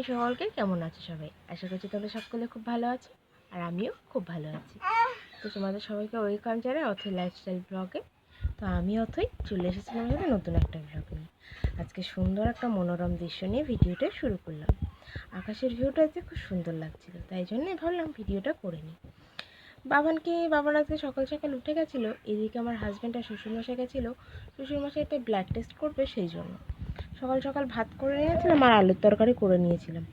Morning সকলকে। কেমন আছো সবাই? আশা করছি তোমরা সকলে খুব ভালো আছো, আর আমিও খুব ভালো আছি। তো তোমাদের সবাইকে ওয়েলকাম জানাই অথৈ লাইফস্টাইল ব্লগে। তো আমি অথৈ চলে এসেছিলাম আমাদের নতুন একটা ব্লগ নিয়ে। আজকে সুন্দর একটা মনোরম দৃশ্য নিয়ে ভিডিওটা শুরু করলাম। আকাশের ভিউটা আজকে খুব সুন্দর লাগছিল, তাই জন্যই ভাবলাম ভিডিওটা করে নিই। বাবার আজকে সকাল সকাল উঠে গেছিলো। এদিকে আমার হাজব্যান্ড আর শ্বশুরমশাই গেছিলো শ্বশুরমশাই একটা ব্লাড টেস্ট করবে, সেই জন্য সকাল সকাল ভাত করে নিয়েছিলাম আর আলুর তরকারি করে নিয়েছিলাম।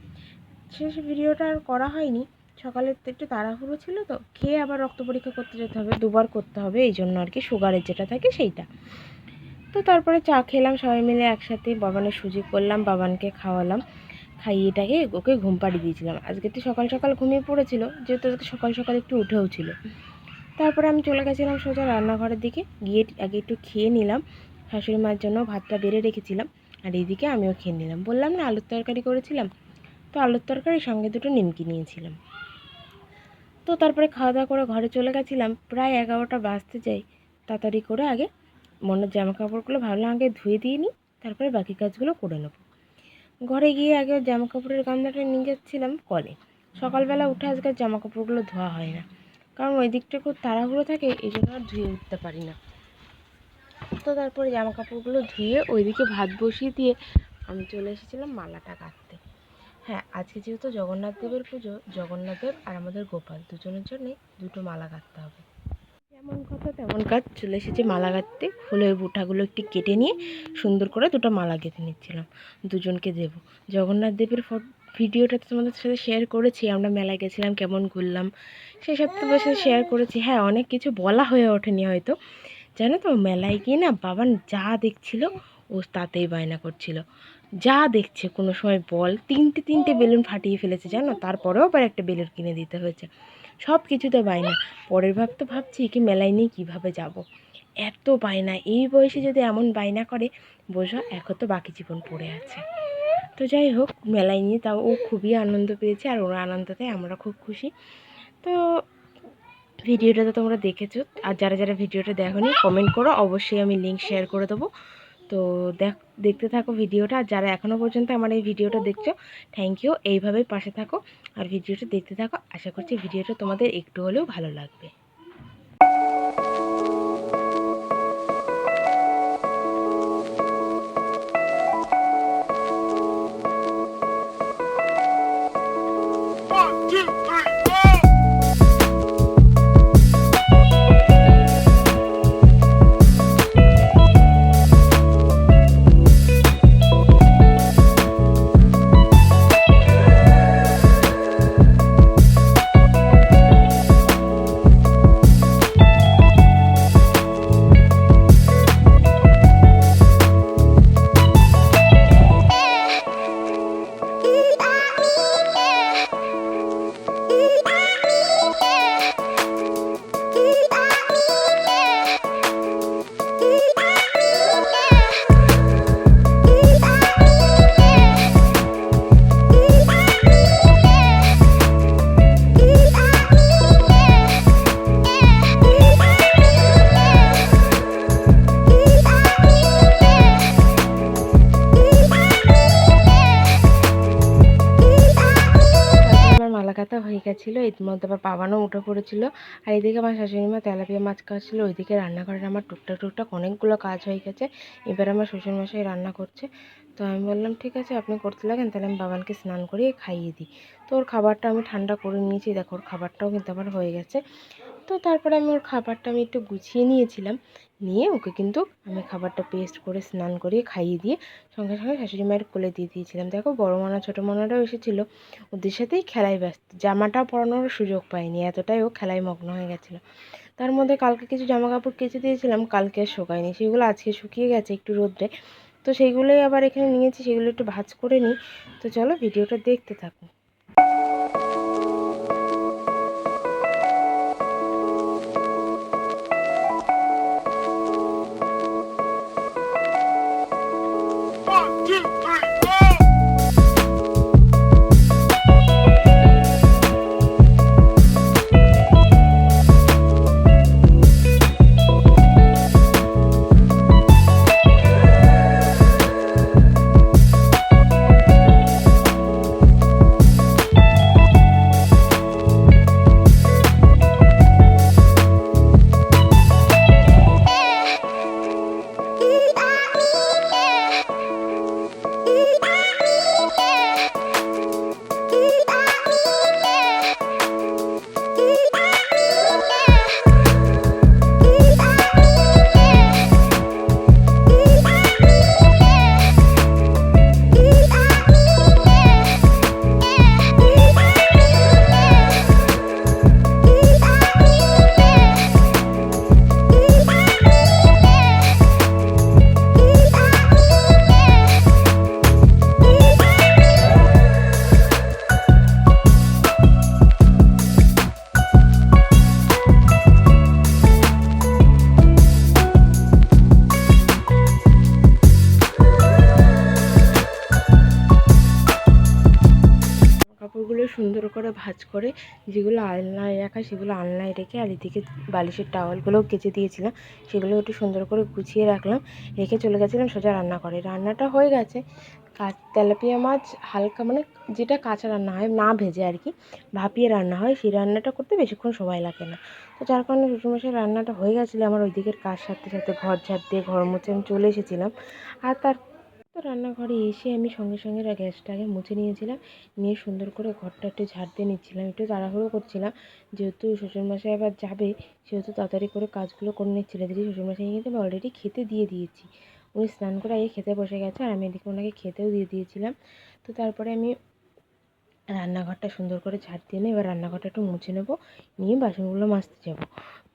শেষ ভিডিওটা আর করা হয়নি, সকালে একটু তাড়াহুড়ো ছিল, তো খেয়ে আবার রক্ত পরীক্ষা করতে যেতে হবে, দুবার করতে হবে, এই জন্য আর কি, সুগারের যেটা থাকে সেইটা। তো তারপরে চা খেলাম সবাই মিলে একসাথে, বাবানের সুজি করলাম, বাবানকে খাওয়ালাম, খাইয়েটাকে ওকে ঘুম পাড়িয়ে দিয়েছিলাম। আজকে একটু সকাল সকাল ঘুমিয়ে পড়েছিল, যেহেতু আজকে সকাল সকাল একটু উঠেও ছিল। তারপরে আমি চলে গেছিলাম সোজা রান্নাঘরের দিকে, গিয়ে আগে একটু খেয়ে নিলাম। শাশুড়ি মার জন্য ভাতটা বেড়ে রেখেছিলাম, আর এইদিকে আমিও খেয়ে নিলাম। বললাম না আলুর তরকারি করেছিলাম, তো আলুর তরকারির সঙ্গে দুটো নিমকি নিয়েছিলাম। তো তারপরে খাওয়া দাওয়া করে ঘরে চলে গেছিলাম, প্রায় 11টা বাজতে যাই। তাড়াতাড়ি করে আগে মনের জামা কাপড়গুলো ভাবলাম আগে ধুয়ে দিয়ে নিই, তারপরে বাকি কাজগুলো করে নেব। ঘরে গিয়ে আগে জামা কাপড়ের গামলাটা নিয়ে যাচ্ছিলাম কলে। সকালবেলা উঠে আজকাল জামা কাপড়গুলো ধোয়া হয় না, কারণ ওই দিকটা খুব তাড়াহুড়ো থাকে, এই জন্য আর ধুয়ে উঠতে পারি না। তো তারপরে জামা কাপড়গুলো ধুয়ে ওইদিকে ভাত বসিয়ে দিয়ে আমি চলে এসেছিলাম মালাটা কাটতে। হ্যাঁ, আজকে যেহেতু জগন্নাথ দেবের পুজো, জগন্নাথ দেব আর আমাদের গোপাল দুজনের জন্যে দুটো মালা কাটতে হবে। যেমন কথা তেমন কাজ, চলে এসেছে মালা কাটতে। ফুলের বুটাগুলো একটু কেটে নিয়ে সুন্দর করে দুটো মালা গেঁথে নিচ্ছিলাম, দুজনকে দেব। জগন্নাথ দেবের ভিডিওটা তো তোমাদের সাথে শেয়ার করেছি, আমরা মেলায় গেছিলাম, কেমন ঘুরলাম সেসব তো বসে শেয়ার করেছি। হ্যাঁ, অনেক কিছু বলা হয়ে ওঠেনি হয়তো। জানো তো, মেলায় গিয়ে না বাবান যা দেখছিল ও তাতেই বায়না করছিল, যা দেখছে কোনো সময় বল, তিনটে বেলুন ফাটিয়ে ফেলেছে জানো, তারপরেও আবার একটা বেলুন কিনে দিতে হয়েছে। সব কিছুতে বায়না। পরের তো ভাবছি কি মেলায় নিয়ে কীভাবে যাব, এত বায়না। এই বয়সে যদি এমন বায়না করে, বোঝো এখন তো বাকি জীবন পড়ে আছে। তো যাই হোক, মেলায় নিয়ে তাও ও খুবই আনন্দ পেয়েছে, আর ওর আনন্দতে আমরা খুব খুশি। তো ভিডিওটা তো তোমরা দেখেছো, আর যারা যারা ভিডিওটা দেখোনি কমেন্ট করো, অবশ্যই আমি লিঙ্ক শেয়ার করে দেবো। তো দেখতে থাকো ভিডিওটা, আর যারা এখনও পর্যন্ত আমার এই ভিডিওটা দেখছো, থ্যাংক ইউ। এইভাবেই পাশে থাকো আর ভিডিওটা দেখতে থাকো। আশা করছি ভিডিওটা তোমাদের একটু হলেও ভালো লাগবে। মালাকাতা হয়ে গেছিলো, এর মধ্যে আবার পাবানও উঠে পড়েছিল। আর এদিকে আমার শাশুড়িমা তেলাপিয়া মাছ কাটছিলো, ওইদিকে রান্নাঘরের আমার টুকটাক অনেকগুলো কাজ হয়ে গেছে। এবার আমার শ্বশুরমশাই রান্না করছে। তো আমি বললাম ঠিক আছে, আপনি করতে লাগেন, তাহলে আমি বাবানকে স্নান করিয়ে খাইয়ে দিই। তো ওর খাবারটা আমি ঠান্ডা করে নিয়েছি, দেখো ওর খাবারটাও কিন্তু আমার হয়ে গেছে। তো তারপরে আমি ওর খাবারটা আমি একটু গুছিয়ে নিয়েছিলাম, নিয়ে ওকে কিন্তু আমি খাবারটা পেস্ট করে স্নান করিয়ে খাইয়ে দিয়ে সঙ্গে সঙ্গে শাশুড়ি মায়ের কোলে দিয়ে দিয়েছিলাম। দেখো বড় মানা ছোটো মানারাও এসেছিলো, ওদের সাথেই খেলায় ব্যস্ত, জামাটা পরানোর সুযোগ পাইনি, এতটাই ও খেলায় মগ্ন হয়ে গেছিলো। তার মধ্যে কালকে কিছু জামা কাপড় কেচে দিয়েছিলাম, কালকে আর শুকায়নি, সেগুলো আজকে শুকিয়ে গেছে একটু রোদ্রে। তো সেইগুলোই আবার এখানে নিয়েছি, সেগুলো একটু ভাঁজ করে নিই। তো চলো ভিডিওটা দেখতে থাকো। করে ভাঁজ করে যেগুলো আলনায় রাখা সেগুলো আলনায় রেখে আর এদিকে বালিশের টাওয়ালগুলোও কেচে দিয়েছিলাম, সেগুলো একটু সুন্দর করে গুছিয়ে রাখলাম, রেখে চলে গেছিলাম সোজা রান্না করে। রান্নাটা হয়ে গেছে, তেলাপিয়া মাছ হালকা মানে যেটা কাঁচা রান্না হয় না ভেজে আর কি, ভাপিয়ে রান্না হয়, সেই রান্নাটা করতে বেশিক্ষণ সময় লাগে না। তো যার কারণে শ্বশুরমশাই রান্নাটা হয়ে গেছিলো, আমার ওই দিকের কাজ সারতে সারতে ঘর ঝাড় দিয়ে ঘর মুছে আমি চলে এসেছিলাম। আর তো রান্নাঘরে এসে আমি সঙ্গে সঙ্গে গ্যাসটা আগে মুছে নিয়েছিলাম, নিয়ে সুন্দর করে ঘরটা একটু ঝাড় দিয়ে নিচ্ছিলাম, একটু তাড়াহুড়ো করছিলাম, যেহেতু শ্বশুরমশাই আবার যাবে সেহেতু তাড়াতাড়ি করে কাজগুলো করে নিচ্ছিল। এদিকে শ্বশুরমশাই কিন্তু আমি অলরেডি খেতে দিয়ে দিয়েছি, উনি স্নান করে আগে খেতে বসে গেছে আর আমি এদিকে ওনাকে খেতেও দিয়ে দিয়েছিলাম। তো তারপরে আমি রান্নাঘরটা সুন্দর করে ঝাড় দিয়ে নিই, এবার রান্নাঘরটা একটু মুছে নেবো, নিয়ে বাসনগুলো মাজতে যাবো।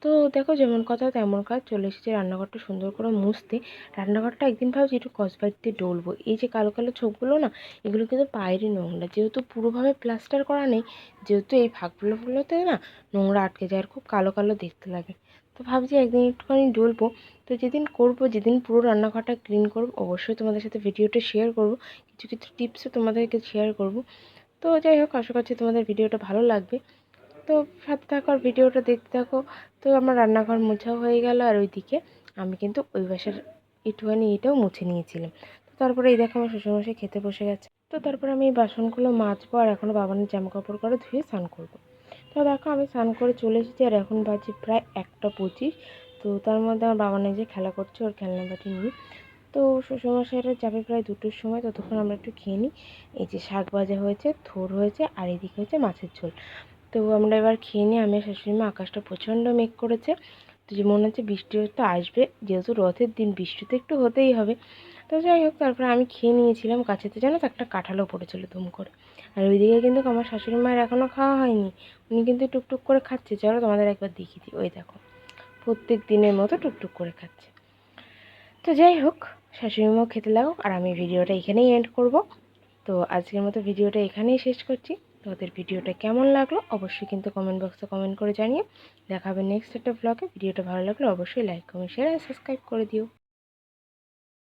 তো দেখো যেমন কথা তেমন কাজ, চলে এসেছে রান্নাঘরটা সুন্দর করে মুছতে। রান্নাঘরটা একদিন ভাবছি একটু স্কচব্রাইট দিয়ে ডলবো, এই যে কালো কালো ছোপগুলো না, এগুলো কিন্তু বাইরে নোংরা, যেহেতু পুরোভাবে প্লাস্টার করা নেই, যেহেতু এই ফাঁকগুলোতে না নোংরা আটকে যায় আর খুব কালো কালো দেখতে লাগে। তো ভাবছি একদিন একটুখানি ডলবো। তো যেদিন করবো, যেদিন পুরো রান্নাঘরটা ক্লিন করবো, অবশ্যই তোমাদের সাথে ভিডিওটা শেয়ার করবো, কিছু কিছু টিপসও তোমাদেরকে শেয়ার করবো। তো যাই হোক, আশা করছি তোমাদের ভিডিওটা ভালো লাগবে, তো সাথে থাকো আর ভিডিওটা দেখতে থাকো। তো আমার রান্নাঘর মোছাও হয়ে গেল, আর ওইদিকে আমি কিন্তু ওই বাসার একটুখানি এটাও মুছে নিয়েছিলাম। তো তারপরে এই দেখো আমার শ্বশুরমশাই খেতে বসে গেছে। তো তারপরে আমি এই বাসনগুলো মাজবো, আর এখনও বাবানের জামা কাপড় করে ধুয়ে স্নান করবো। তো দেখো আমি স্নান করে চলে এসেছি, আর এখন বাজে প্রায় 1:25। তো তার মধ্যে আমার বাবানের যে খেলা করছে, ওর খেলনা বাটি নিয়ে। তো শ্বশুরমশাইরা যাবে প্রায় 2টোর সময়, ততক্ষণ আমরা একটু খেয়ে নিই। এই যে শাক ভাজা হয়েছে, থোর হয়েছে, আর এদিকে হচ্ছে মাছের ঝোল। তো আমরা এবার খেয়ে নিই, আমি শাশুড়ি মা। আকাশটা প্রচণ্ড মেঘ করেছে, তো যে মনে হচ্ছে বৃষ্টি হয়তো আসবে, যেহেতু রথের দিন বৃষ্টি তো একটু হতেই হবে। তো যাই হোক, তারপরে আমি খেয়ে নিয়েছিলাম। কাছেতে জানো তো একটা কাঁঠালও পড়েছিল দুম করে। আর ওইদিকে কিন্তু আমার শাশুড়ি মায়ের এখনও খাওয়া হয়নি, উনি কিন্তু টুকটুক করে খাচ্ছে। চলো তোমাদের একবার দেখিয়ে দিই, ওই দেখো প্রত্যেক দিনের মতো টুকটুক করে খাচ্ছে। তো যাই হোক, শাশুড়ি মাও খেতে লাগুক, আর আমি ভিডিওটা এখানেই এন্ড করব। তো আজকের মতো ভিডিওটা এখানেই শেষ করছি। তোমাদের ভিডিওটা কেমন লাগলো অবশ্যই কিন্তু কমেন্ট বক্সে কমেন্ট করে জানিও। দেখা হবে নেক্সট একটা ব্লগে। ভিডিওটা ভালো লাগলে অবশ্যই লাইক কমেন্ট শেয়ার আর সাবস্ক্রাইব করে দিও।